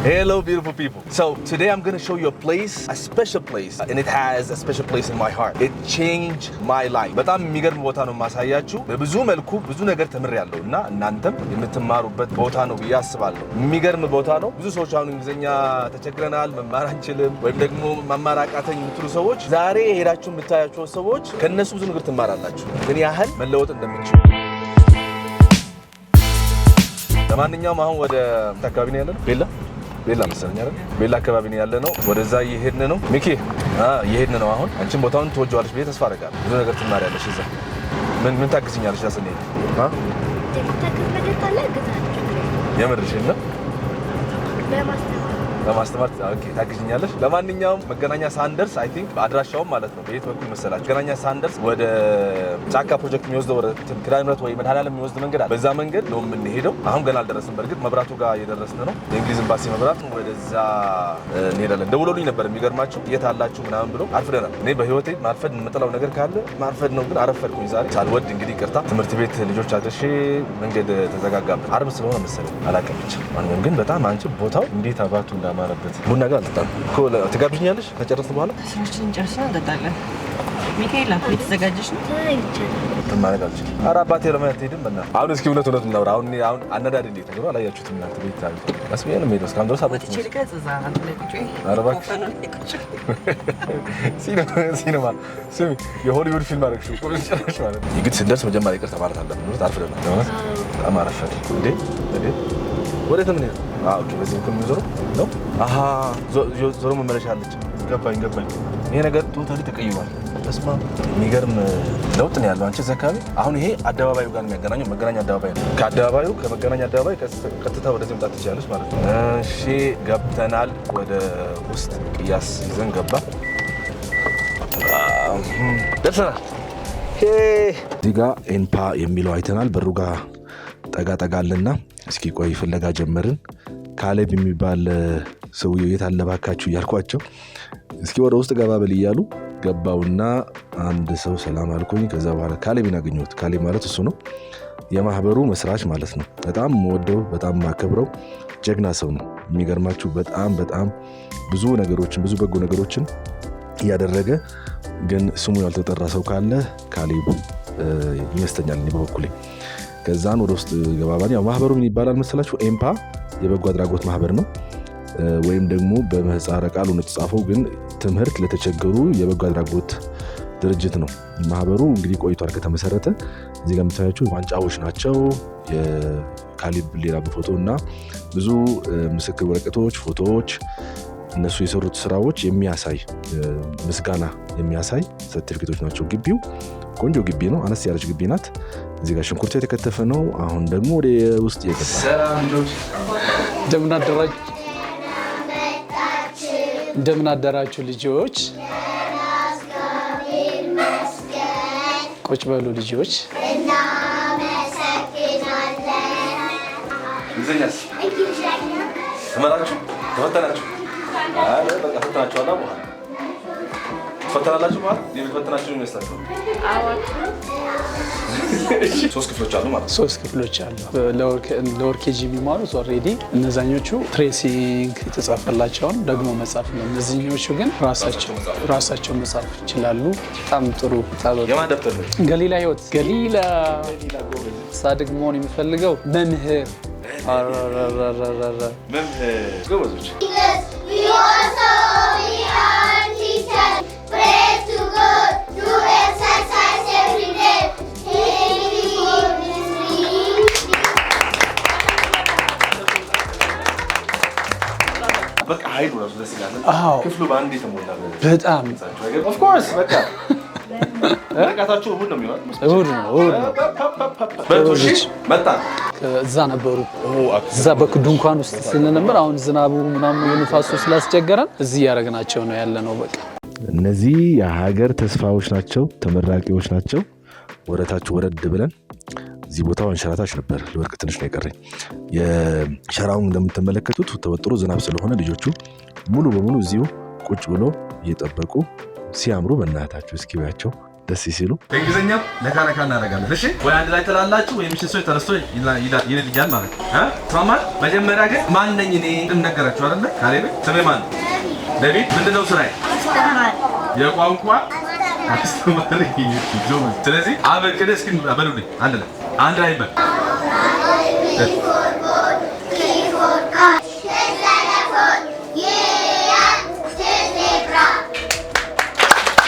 Hello, beautiful people. So today I'm going to show you a place, a special place, and it has a special place in my heart. It changed my life. በጣም የሚገርም ቦታ ነው ማሳያችሁ። በብዙ መልኩ ብዙ ነገር ተምሬያለሁና እናንተም የምትማሩበት ቦታ ነው ብዬ አስባለሁ። የሚገርም ቦታ ነው። ብዙ ሰዎች አሁን እንግሊዘኛ ተቸግረናል፣ መማር አንችልም ወይም ደግሞ መማር አቃተኝ የምትሉ ሰዎች ዛሬ ሄዳችሁ የምታያቸው ሰዎች ከነሱ ብዙ ነገር ትማራላችሁ። ምን ያህል መለወጥ እንደምትችሉ። ለማንኛውም አሁን ወደ አካባቢ ነው ያለነው። ቤላ መሰለኝ አይደል? ቤላ አካባቢ ነው ያለነው። ወደዛ እየሄድን ነው። ሚኪ እየሄድን ነው አሁን። አንቺም ቦታውን ትወጂዋለሽ ብዬ ተስፋ አደርጋለሁ። ብዙ ነገር ትማሪያለሽ እዛ። ምን ታግዝኛለሽ? ስንሄድ የምርሽን ነው? ለማስተማር ኦኬ፣ ታግዝኛለሽ። ለማንኛውም መገናኛ ሳንደርስ አይ ቲንክ አድራሻው ማለት ነው በየት በኩል መሰላችሁ? መገናኛ ሳንደርስ ወደ ጫካ ፕሮጀክት የሚወስደው ወደ ኪዳነምህረት ወይ መድኃኔዓለም የሚወስድ መንገድ አለ። በዛ መንገድ ነው የምንሄደው። አሁን ገና አልደረስንም። በእርግጥ መብራቱ ጋር እየደረስን ነው። የእንግሊዝ ኤምባሲ መብራት ወደዛ እንሄዳለን። ደውሎልኝ ነበር የሚገርማችሁ የት አላችሁ ምናምን ብሎ። አርፍደናል። እኔ በህይወቴ ማርፈድ የምጠላው ነገር ካለ ማርፈድ ነው፣ ግን አረፈድኩኝ ዛሬ ሳልወድ። እንግዲህ ይቅርታ። ትምህርት ቤት ልጆች አድርሼ መንገድ ተዘጋጋብን። ዓርብ ስለሆነ መሰለኝ አላውቅም። ብቻ ማንኛውም ግን በጣም አንቺ ቦታው እንዴት አባቱ እንዳማረበት። ቡና ጋር አልጠጣም እኮ። ትጋብዥኛለሽ ከጨረስን በኋላ? ስራችን ጨርሰን እንጠጣለን። ሚካኤላ ልትዘጋጀሽ ነው? ተማረጋለች። ኧረ አባቴ ለምን አትሄድም? በእናትህ አሁን እስኪ እውነት እናውራ። አሁን አነዳድ እንዴት ነው? አላያችሁትም እናንተ ቤት ታዩ አስቢያ ነው የምሄደው። እስካሁን ድረስ አባቴ ሲኒማ ስሚ፣ የሆሊውድ ፊልም አደረግሽው ጨረሽ ማለት ነው። የግድ ስንደርስ መጀመሪያ ይቅርታ ማለት አለብን። አርፍደናል። በጣም አረፈድን። እንዴ ወዴት ነው የምንሄደው? ኦኬ፣ በዚህ በኩል የምንዞረው ነው። አሃ ዞሮ መመለሻ አለች። ገባኝ። ይሄ ነገር ቶታሊ ተቀይሯል። በስመ አብ የሚገርም ለውጥ ነው ያለው። አንቺ እዛ አካባቢ አሁን ይሄ አደባባዩ ጋር የሚያገናኘው መገናኛ አደባባይ ነው። ከአደባባዩ ከመገናኛ አደባባይ ቀጥታ ወደዚህ መምጣት ትችላለች ማለት ነው። እሺ ገብተናል። ወደ ውስጥ ቅያስ ይዘን ገባ ደርሰናል። እዚህ ጋር ኤንፓ የሚለው አይተናል። በሩ ጋር ጠጋ አለና እስኪ ቆይ ፍለጋ ጀመርን። ካሌብ የሚባል ሰውዬው የት አለ እባካችሁ እያልኳቸው እስኪ ወደ ውስጥ ገባ በል እያሉ ገባውና አንድ ሰው ሰላም አልኩኝ። ከዛ በኋላ ካሌብን አገኘሁት። ካሌብ ማለት እሱ ነው፣ የማህበሩ መስራች ማለት ነው። በጣም ወደው በጣም ማከብረው ጀግና ሰው ነው። የሚገርማችሁ በጣም ብዙ ነገሮችን ብዙ በጎ ነገሮችን እያደረገ ግን ስሙ ያልተጠራ ሰው ካለ ካሌብ ይመስለኛል እኔ በበኩሌ። ከዛን ወደ ውስጥ ገባባን። ያው ማህበሩ ምን ይባላል መሰላችሁ? ኤምፓ የበጎ አድራጎት ማህበር ነው፣ ወይም ደግሞ በምህጻረ ቃሉ ነው የተጻፈው፣ ግን ትምህርት ለተቸገሩ የበጎ አድራጎት ድርጅት ነው። ማህበሩ እንግዲህ ቆይቷል ከተመሰረተ። እዚህ ጋር የምታያችሁ ዋንጫዎች ናቸው። የካሌብ ሌላ በፎቶ እና ብዙ ምስክር ወረቀቶች፣ ፎቶዎች፣ እነሱ የሰሩት ስራዎች የሚያሳይ ምስጋና የሚያሳይ ሰርቲፊኬቶች ናቸው። ግቢው ቆንጆ ግቢ ነው። አነስ ያለች ግቢ ናት። እዚህ ጋር ሽንኩርቱ የተከተፈ ነው። አሁን ደግሞ ወደ ውስጥ እየገባ እንደምን አደራችሁ ልጆች? ቁጭ በሉ ልጆች። ተመራችሁ? ተፈተናችሁ? አረ በቃ ፈተናችኋል። በኋላ ፈተናላችሁ ማለት የፈተናችሁ ይመስላችኋል? እሺ፣ 3 ክፍሎች አሉ ማለት ነው። 3 ክፍሎች አሉ። ለወር ኬጂ የሚማሩት ኦልሬዲ እነዛኞቹ ትሬሲንግ የተጻፈላቸውን ደግሞ መጻፍ ነው። እነዚህኞቹ ግን ራሳቸው መጻፍ ይችላሉ። በጣም ጥሩ። የማን ደብተር ነው? ገሊላ ህይወት። ገሊላ ሳድግ መሆን የሚፈልገው መምህር። መምህር ጎበዞች። በቃ ኃይሉ ራሱ ደስ ይላል። ክፍሉ በአንድ የተሞላ በጣም ኦፍ ኮርስ በቃ ረቃታችሁ እሑድ ነው የሚሆነው። እሑድ ነው። በቶሽ መጣ እዛ ነበሩ። እዛ በድንኳን ውስጥ ስለነበር አሁን ዝናቡ ምናምን የንፋሱ ስላስቸገረን እዚህ ያደረግናቸው ነው ያለነው። በቃ እነዚህ የሀገር ተስፋዎች ናቸው፣ ተመራቂዎች ናቸው። ወረታችሁ ወረድ ብለን እዚህ ቦታው አንሸራታች ነበር። ለወርቅ ትንሽ ነው የቀረኝ። የሸራውን እንደምትመለከቱት ተወጥሮ ዝናብ ስለሆነ ልጆቹ ሙሉ በሙሉ እዚሁ ቁጭ ብሎ እየጠበቁ ሲያምሩ በእናታችሁ እስኪያቸው ደስ ሲሉ በእንግሊዝኛ ነካ እናደርጋለን። እሺ ወይ አንድ ላይ ተላላችሁ ወይ ምሽት ሰው ተረስቶ ይልያል ማለት ነው። ተማማ መጀመሪያ ግን ማን ነኝ እኔ እንደነገራችሁ አይደለ? ካሌብ ስሜ ማን ነው? ዴቪድ ምንድነው ስራዬ? የቋንቋ አስተማሪ። ስለዚህ አበክደ እስኪ በሉልኝ አንድ ላይ በል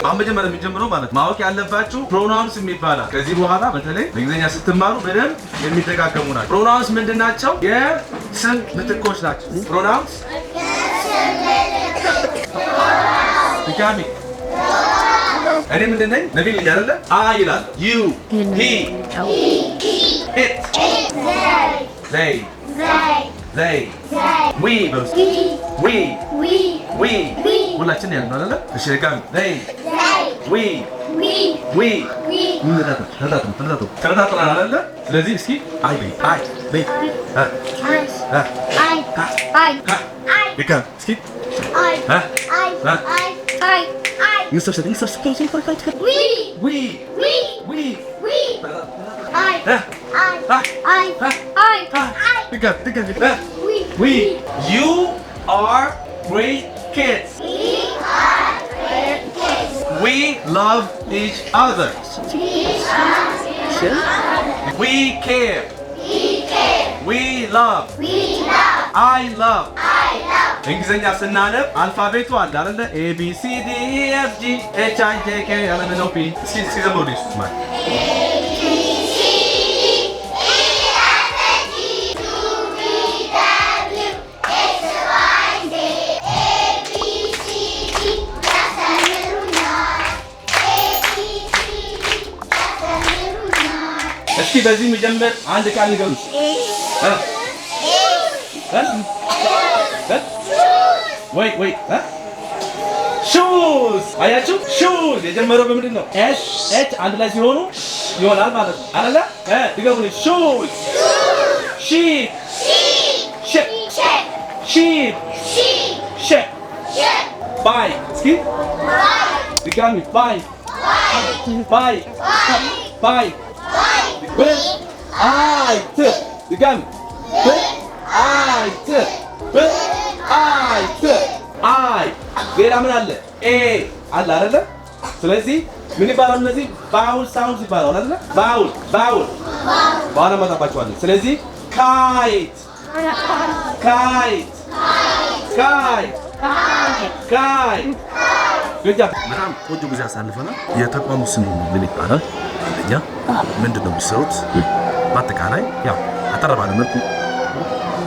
አሁን መጀመሪያ የሚጀምረው ማለት ማወቅ ያለባችሁ ፕሮናውንስ የሚባላል። ከዚህ በኋላ በተለይ በእንግሊዝኛ ስትማሩ በደንብ የሚደጋገሙ ናቸው። ፕሮናውንስ ምንድን ናቸው? የስም ምትኮች ናቸው። ፕሮናውንስ ድጋሚ እኔ ምንድን ነኝ? ነቢል ነኝ አይደለ? አይ ይላል። ዩ ሂ ኢት ዘይ ዊ ሁላችን ያለ ነው አይደለ? እሺ ድጋሚ ተረታትረናል አይደለ? ስለዚህ እስኪ አይ በይ ድጋሚ እስኪ You are great kids. We love each other. We care. We love. I love. እንግሊዝኛ ስናነብ አልፋቤቱ አለ አይደለ? A B C D E F G H I J K L M N O P እስኪ ዘምሩ ዲስ ማለት እስኪ በዚህ መጀመር አንድ ቃል ንገሩ። ወይ ሹዝ አያችሁ? ሹዝ የጀመረው በምንድን ነው? ኤች አንድ ላይ ሲሆኑ ይሆናል ማለት ነው አይደለ? ድገሙ። ሹዝ ሺፕ ባይ እስኪ ድጋሚ ባይ አይት ድጋሚ አይ ሌላ ምን አለ? ኤ አለ አይደለ? ስለዚህ ምን ይባላል? እነዚህ ባውል ሳውንድስ ይባላል አይደለ? ባውል በኋላ መጣባቸዋለን። ስለዚህ ካይት በጣም ቆንጆ ጊዜ አሳልፈናል። የተቋሙ ስም ምን ይባላል? እኛ ምንድን ነው የሚሰሩት? በአጠቃላይ ያው አጠር ባለ መልኩ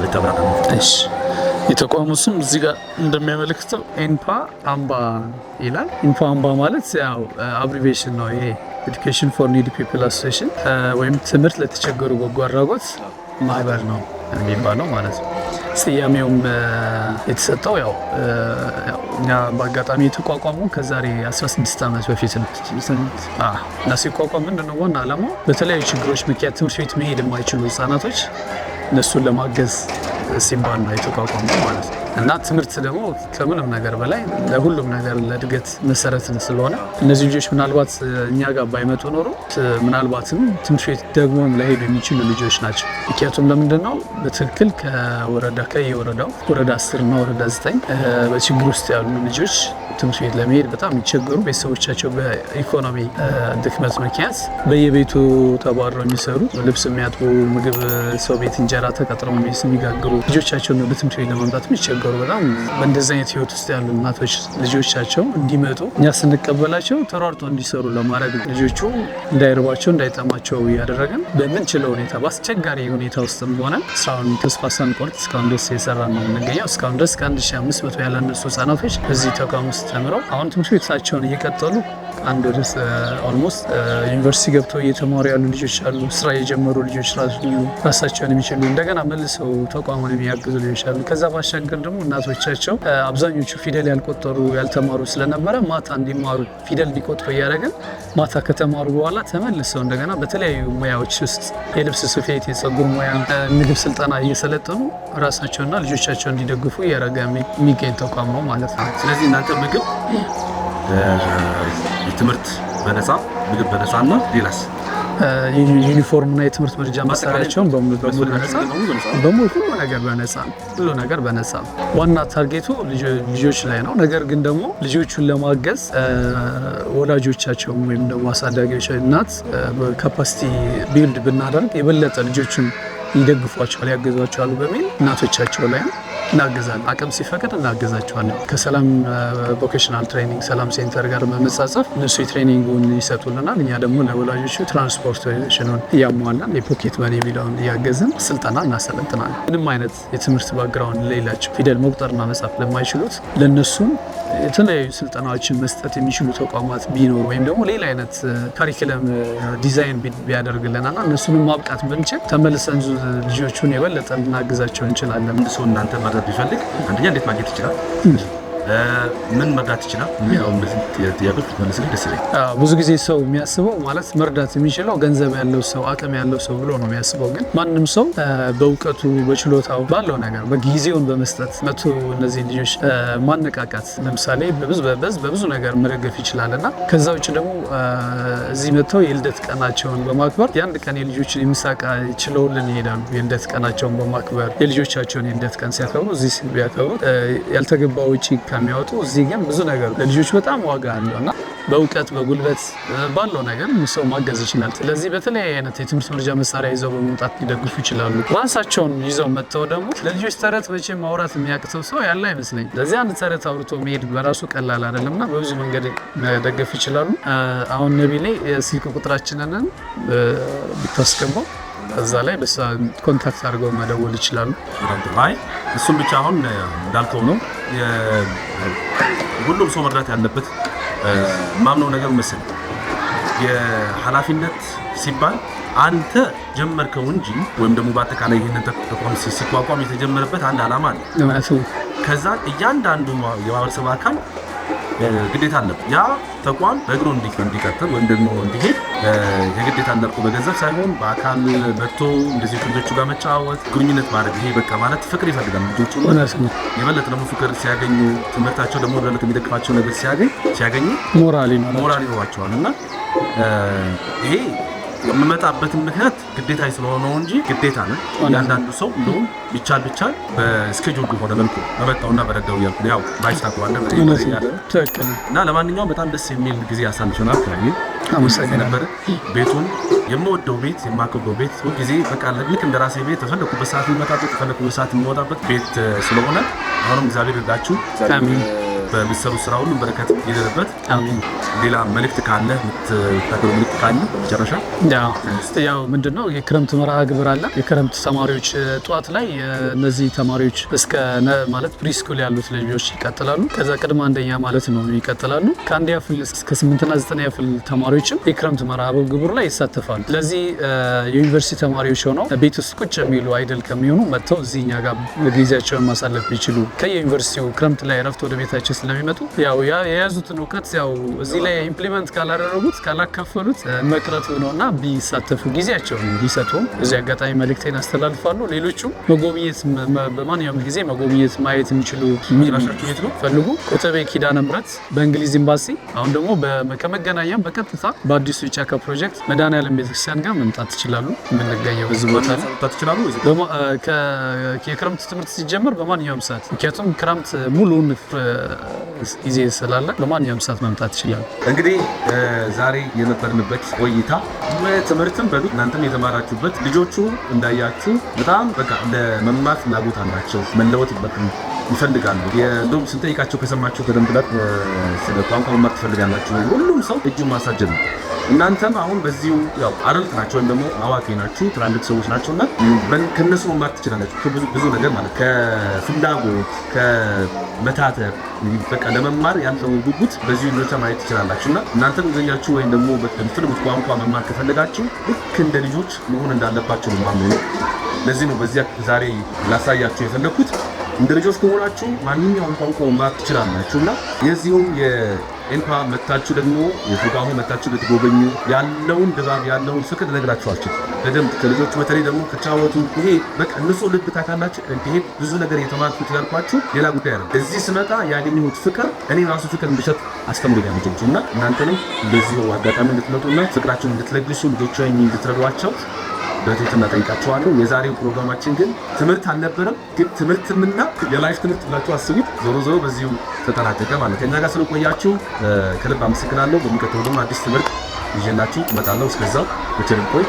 ለተብራራ ነው። እሺ የተቋሙ ስም እዚህ ጋር እንደሚያመለክተው ኢንፓ አምባ ይላል። ኢንፓ አምባ ማለት ያው አብሪቬሽን ነው። ይሄ ኤዱኬሽን ፎር ኒዲ ፒፕል አሶሲዬሽን ወይም ትምህርት ለተቸገሩ በጎ አድራጎት ማህበር ነው የሚባለው ማለት ነው። ስያሜውም የተሰጠው ያው እኛ በአጋጣሚ የተቋቋሙ ከዛሬ 16 ዓመት በፊት ነው እና ሲቋቋም ምንድነው ዋና ዓላማው በተለያዩ ችግሮች ምክንያት ትምህርት ቤት መሄድ የማይችሉ ህጻናቶች እነሱን ለማገዝ ሲባል ነው የተቋቋመው ማለት ነው። እና ትምህርት ደግሞ ከምንም ነገር በላይ ለሁሉም ነገር ለእድገት መሰረት ስለሆነ እነዚህ ልጆች ምናልባት እኛ ጋር ባይመጡ ኖሮ ምናልባትም ትምህርት ቤት ደግሞ ለሄዱ የሚችሉ ልጆች ናቸው። ምክንያቱም ለምንድን ነው በትክክል ከየወረዳው ወረዳ 10 እና ወረዳ 9 በችግር ውስጥ ያሉ ልጆች ትምህርት ቤት ለመሄድ በጣም የሚቸገሩ ቤተሰቦቻቸው በኢኮኖሚ ድክመት ምክንያት በየቤቱ ተባረው የሚሰሩ ልብስ የሚያጥቡ ምግብ ሰው ቤት እንጀራ ተቀጥረው የሚጋግሩ ልጆቻቸውን ወደ ትምህርት ቤት ለማምጣት የሚቸገሩ በጣም በእንደዚህ አይነት ህይወት ውስጥ ያሉ እናቶች ልጆቻቸው እንዲመጡ እኛ ስንቀበላቸው ተሯርጦ እንዲሰሩ ለማድረግ ልጆቹ እንዳይርባቸው እንዳይጠማቸው እያደረግን በምንችለው ሁኔታ በአስቸጋሪ ሁኔታ ውስጥም ሆነ ስራውን ተስፋ ሳንቆርጥ እስካሁን ድረስ የሰራ ነው የምንገኘው። እስካሁን ድረስ ከ1500 ያላነሱ ህጻናቶች በዚህ ተቋም ውስጥ ተምረው አሁን ትምህርት ቤታቸውን እየቀጠሉ አንድ ድረስ ኦልሞስት ዩኒቨርሲቲ ገብተው እየተማሩ ያሉ ልጆች አሉ። ስራ የጀመሩ ልጆች ራሳቸውን የሚችሉ እንደገና መልሰው ተቋሙን የሚያግዙ ልጆች አሉ። ከዛ ባሻገር ደግሞ እናቶቻቸው አብዛኞቹ ፊደል ያልቆጠሩ ያልተማሩ ስለነበረ ማታ እንዲማሩ ፊደል እንዲቆጥሩ እያደረግን ማታ ከተማሩ በኋላ ተመልሰው እንደገና በተለያዩ ሙያዎች ውስጥ የልብስ ስፌት፣ የፀጉር ሙያ፣ ምግብ ስልጠና እየሰለጠኑ ራሳቸውና ልጆቻቸው እንዲደግፉ እያደረገ የሚገኝ ተቋም ነው ማለት ነው። ስለዚህ እናንተ ምግብ የትምህርት በነፃ ምግብ በነፃና ሌላስ ዩኒፎርም እና የትምህርት መርጃ መሳሪያቸውን በሙሉ በነፃ ሁሉ ነገር በነፃ። ዋና ታርጌቱ ልጆች ላይ ነው። ነገር ግን ደግሞ ልጆቹን ለማገዝ ወላጆቻቸው ወይም ደግሞ አሳዳጊዎች እናት ካፓሲቲ ቢልድ ብናደርግ የበለጠ ልጆቹን ይደግፏቸዋል፣ ያገዟቸዋል በሚል እናቶቻቸው ላይ እናገዛለን። አቅም ሲፈቅድ እናገዛቸዋለን። ከሰላም ቮኬሽናል ትሬኒንግ ሰላም ሴንተር ጋር በመጻጸፍ እነሱ የትሬኒንጉን ይሰጡልናል። እኛ ደግሞ ለወላጆቹ ትራንስፖርቴሽኑን እያሟላን የፖኬት መኒ የሚለውን እያገዝን ስልጠና እናሰለጥናለን። ምንም አይነት የትምህርት ባክግራውንድ ሌላቸው ፊደል መቁጠርና መጻፍ ለማይችሉት ለነሱም የተለያዩ ስልጠናዎችን መስጠት የሚችሉ ተቋማት ቢኖሩ ወይም ደግሞ ሌላ አይነት ካሪኩለም ዲዛይን ቢያደርግልናና እነሱንም ማብቃት ብንችል ተመልሰን ልጆቹን የበለጠ ልናግዛቸው እንችላለን። ሰው እናንተ መርዳት ቢፈልግ አንደኛ እንዴት ማግኘት ይችላል? ምን መርዳት ይችላል? ያው እንደዚህ ጥያቄዎች ብትመልስልኝ ደስ ይለኛል። ብዙ ጊዜ ሰው የሚያስበው ማለት መርዳት የሚችለው ገንዘብ ያለው ሰው አቅም ያለው ሰው ብሎ ነው የሚያስበው። ግን ማንም ሰው በእውቀቱ በችሎታው ባለው ነገር በጊዜውን በመስጠት መቶ እነዚህ ልጆች ማነቃቃት ለምሳሌ በብዙ ነገር መደገፍ ይችላል እና ከዛ ውጭ ደግሞ እዚህ መጥተው የልደት ቀናቸውን በማክበር የአንድ ቀን የልጆችን የምሳቃ ችለውልን ይሄዳሉ። የልደት ቀናቸውን በማክበር የልጆቻቸውን የልደት ቀን ሲያከብሩ እዚህ ቢያከብሩ ያልተገባ ውጪ የሚያወጡ እዚህ ግን ብዙ ነገር ለልጆች በጣም ዋጋ አለው እና በእውቀት በጉልበት ባለው ነገር ሰው ማገዝ ይችላል። ስለዚህ በተለያየ አይነት የትምህርት መርጃ መሳሪያ ይዘው በመምጣት ሊደግፉ ይችላሉ። ራሳቸውን ይዘው መጥተው ደግሞ ለልጆች ተረት መቼ ማውራት የሚያቅተው ሰው ያለ አይመስለኝም። ለዚህ አንድ ተረት አውርቶ መሄድ በራሱ ቀላል አይደለምና በብዙ መንገድ መደገፍ ይችላሉ። አሁን ነቢሌ የስልክ ቁጥራችንን ብታስገባው እዛ ላይ ኮንታክት አድርገው መደወል ይችላሉ። አይ እሱም ብቻ አሁን እንዳልከው ነው። ሁሉም ሰው መርዳት ያለበት ማምነው ነገር መሰለኝ የኃላፊነት ሲባል አንተ ጀመርከው እንጂ ወይም ደግሞ በአጠቃላይ ይህንን ተቋም ሲቋቋም የተጀመረበት አንድ ዓላማ አለ። ከዛ እያንዳንዱ የማህበረሰብ አካል ግዴታ አለበት ያ ተቋም በእግሩ እንዲቀጥል ወይም ደግሞ እንዲሄድ የግዴታ እንዳልኩ በገንዘብ ሳይሆን በአካል መጥቶ እንደዚህ ልጆቹ ጋር መጫወት ግንኙነት ማድረግ ይሄ በቃ ማለት ፍቅር ይፈልጋል። ልጆቹ የበለጠ ደግሞ ፍቅር ሲያገኙ ትምህርታቸው ደግሞ የበለጠ የሚደግፋቸው ነገር ሲያገኙ ሞራል ይኖራቸዋል እና ይሄ የምመጣበትን ምክንያት ግዴታ ስለሆነው እንጂ ግዴታ ነው። ያንዳንዱ ሰው እንደውም ቢቻል በስኬጁል በሆነ መልኩ በመጣውና በረዳው ያልኩ ያው ባይስታቋለ እና ለማንኛውም በጣም ደስ የሚል ጊዜ አሳልፈናል። አመሰግናለሁ ነበር ቤቱን የምወደው ቤት የማከብረው ቤት ሁሉ ጊዜ በቃ ልክ እንደራሴ ቤት ተፈለኩበት ሰዓት የሚመጣበት ተፈለኩበት ሰዓት የሚወጣበት ቤት ስለሆነ አሁንም እግዚአብሔር ይርዳችሁ። አሜን። በሚሰሩ ስራ ሁሉ በረከት ይደረበት። አሜን። ሌላ መልእክት ካለ የምትተክሩ መልእክት ካለ በመጨረሻ ያው ምንድነው የክረምት መርሃ ግብር አለ። የክረምት ተማሪዎች ጧት ላይ እነዚህ ተማሪዎች እስከ ማለት ፕሪስኩል ያሉት ልጆች ይቀጥላሉ። ከዛ ቅድመ አንደኛ ማለት ነው ይቀጥላሉ። ከአንድ ያፍል እስከ 8 እና 9 ያፍል ተማሪዎችም የክረምት መርሃ ግብር ላይ ይሳተፋሉ። ስለዚህ የዩኒቨርሲቲ ተማሪዎች ሆነው ቤት ውስጥ ቁጭ የሚሉ አይደል ከሚሆኑ መጥተው እዚህኛ ጋር ጊዜያቸውን ማሳለፍ ቢችሉ ከየዩኒቨርሲቲው ክረምት ላይ ረፍት ወደ ቤታቸው ስለሚመጡ ያው የያዙትን እውቀት ያው እዚህ ላይ ኢምፕሊመንት ካላደረጉት ካላካፈሉት መቅረቱ ነውና ቢሳተፉ ጊዜያቸውን እንዲሰጡ እዚህ አጋጣሚ መልእክቴን አስተላልፋለሁ። ሌሎቹ መጎብኘት በማንኛውም ጊዜ መጎብኘት ማየት የሚችሉ የሚራሻቸው ነው ፈልጉ ኮተቤ ኪዳነ ምሕረት በእንግሊዝ ኤምባሲ አሁን ደግሞ ከመገናኛም በቀጥታ በአዲሱ የጫካ ፕሮጀክት መድኃኔዓለም ቤተክርስቲያን ጋር መምጣት ይችላሉ። የምንገኘው በዚህ ቦታ መምጣት ይችላሉ። የክረምት ትምህርት ሲጀመር በማንኛውም ሰዓት ምክንያቱም ክረምት ሙሉውን ጊዜ ስላለ በማንኛውም ሰዓት መምጣት ይችላል። እንግዲህ ዛሬ የነበርንበት ቆይታ ትምህርትም በሉ እናንተም የተማራችሁበት ልጆቹ እንዳያችሁ በጣም በቃ ለመማር ፍላጎት አላቸው፣ መለወጥ ይፈልጋሉ። የዶም ስንጠይቃቸው ከሰማችሁ በደንብላት ስለ ቋንቋ መማር ትፈልጋላችሁ ሁሉም ሰው እጁን ማሳጀብ ነው። እናንተም አሁን በዚሁ ያው አደልት ናቸው ወይም ደግሞ አዋቂ ናችሁ ትላልቅ ሰዎች ናቸውና ከነሱ መማር ትችላላችሁ። ብዙ ነገር ማለት ከፍላጎት ከመታተር በቃ ለመማር ያለው ጉጉት በዚሁ ልጆች ማየት ትችላላችሁና እናንተም እንግሊዝኛችሁ ወይም ደግሞ በምትፈልጉት ቋንቋ መማር ከፈለጋችሁ ልክ እንደ ልጆች መሆን እንዳለባችሁ ነው ማለት። ለዚህ ነው በዚያ ዛሬ ላሳያችሁ የፈለኩት። እንደ ልጆች ከሆናችሁ ማንኛውም ቋንቋ መማር ትችላላችሁና የዚሁም ኤምፓ መታችሁ ደግሞ የፕሮግራሙ መታችሁ ልትጎበኙ ያለውን ድባብ ያለውን ፍቅር ልነግራችኋችሁ በደንብ ከልጆቹ በተለይ ደግሞ ከቻወቱ ይሄ በቃ እነሱ ልብ ታካላችሁ ይሄ ብዙ ነገር የተማርኩት ያልኳችሁ ሌላ ጉዳይ ነው። እዚህ ስመጣ ያገኘሁት ፍቅር እኔ ራሱ ፍቅር እንድሰጥ አስተምሮኛል ልጆቹና እናንተንም እንደዚህ አጋጣሚ እንድትመጡና ፍቅራችሁን እንድትለግሱ ልጆቹን እንድትረዷቸው በትህትና ጠይቃችኋለሁ። የዛሬው ፕሮግራማችን ግን ትምህርት አልነበረም፣ ግን ትምህርትምና የላይፍ ትምህርት ብላችሁ አስቡት። ዞሮ ዞሮ በዚሁ ተጠናቀቀ ማለት ከኛ ጋር ስለቆያችሁ ከልብ አመሰግናለሁ። በሚቀጥለው ደግሞ አዲስ ትምህርት ይዤላችሁ እመጣለሁ። እስከዛው በቸር ቆዩ።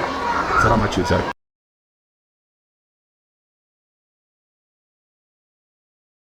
ሰላማችሁ ይብዛ።